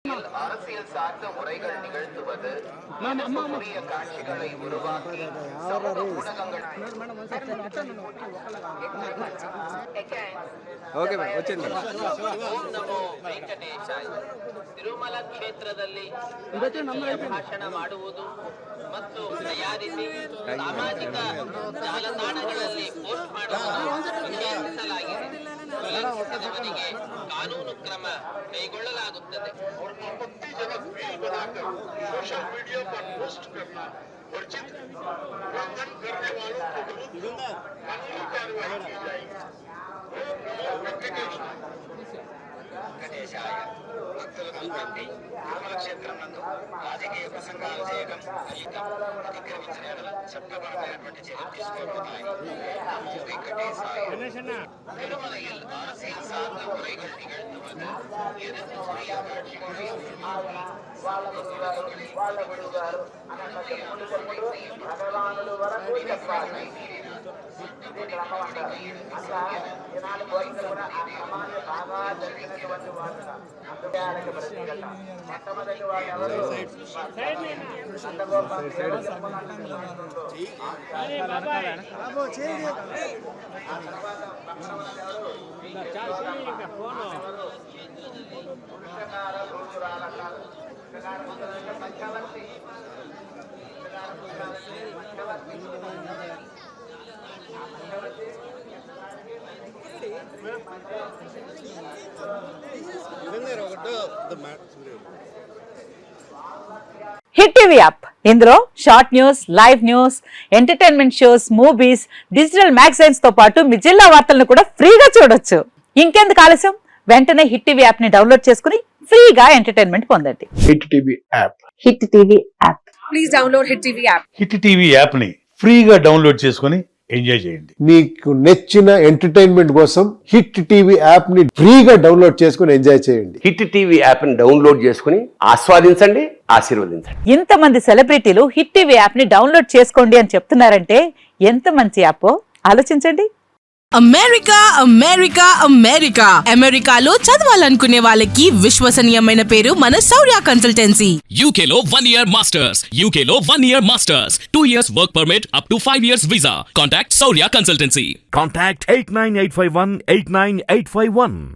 அரசியல் சார்ந்த உரைகள் நிகழ்த்துவது புதிய காட்சிகளை உருவாக்கி சமூக ஊடகங்கள் ಓಂ ನಮೋ ವೆಂಕಟೇಶಾಯ. ತಿರುಮಲ ಕ್ಷೇತ್ರದಲ್ಲಿ ಭಾಷಣ ಮಾಡುವುದು ಮತ್ತು ತಯಾರಿಸಿ ಸಾಮಾಜಿಕ ಜಾಲತಾಣಗಳಲ್ಲಿ ಪೋಸ್ಟ್ ಮಾಡುವುದು ನಿಷೇಧಿಸಲಾಗಿದೆ. ಉಲ್ಲಂಘಿಸಿದವರಿಗೆ ಕಾನೂನು ಕ್ರಮ ಕೈಗೊಳ್ಳಲಾಗುತ್ತದೆ. सोशल मीडिया पर पोस्ट करना वर्जित उल्लंघन करने वालों के विरुद्ध कानूनी कार्रवाई की जाएगी. వెంకటేశాయ. భక్తులకు విజ్ఞప్తి, తిరుమల క్షేత్రం నందు రాజకీయ ప్రసంగాలు చేయడం అయుతం. అతిక్రమించిన ఎడల చట్టపరమైనటువంటి చర్యలు తీసుకోబడతాయి. నమో వెంకటేశాయ. திருமலையில் அரசியல் சார்ந்த உரைகள் நிகழ்த்துவது எதிர்ப்பு புதிய காட்சிகளை உருவாக்கி சமூக ஊடகங்களில் பதிவிடுவது அனுமதி செய்யப்படும். விதிமுறைகளை மீறினால் சட்டப்படி நடவடிக்கை எடுக்க హిట్ టీవీ యాప్ ఇందులో short news, live news, entertainment shows, movies, digital magazines తో పాటు మీ జిల్లా వార్తలను కూడా ఫ్రీగా చూడొచ్చు. ఇంకెందుకు ఆలస్యం, వెంటనే హిట్ టీవీ యాప్ ని డౌన్లోడ్ చేసుకుని ఫ్రీగా ఎంటర్టైన్మెంట్ పొందండి. Hit TV app. Hit TV app. Please download hit TV app. Hit TV app ని ఫ్రీగా డౌన్లోడ్ చేసుకుని ఎంజాయ్ చేయండి. మీకు నచ్చిన ఎంటర్టైన్మెంట్ కోసం హిట్ టీవీ యాప్ ని ఫ్రీగా డౌన్లోడ్ చేసుకుని ఎంజాయ్ చేయండి. హిట్ టీవీ యాప్ ని డౌన్లోడ్ చేసుకుని ఆస్వాదించండి, ఆశీర్వదించండి. ఇంతమంది సెలబ్రిటీలు హిట్ టీవీ యాప్ ని డౌన్లోడ్ చేసుకోండి అని చెప్తున్నారంటే ఎంత మంచి యాప్ ఆలోచించండి. అమెరికా అమెరికా అమెరికా అమెరికాలో చదవాలనుకునే వాళ్ళకి విశ్వసనీయమైన పేరు మన శౌర్య కన్సల్టెన్సీ. UK లో 1 year masters, UK లో 1 year masters, 2 years work permit up to 5 years visa. Contact Saurya Consultancy. Contact 89851 89851.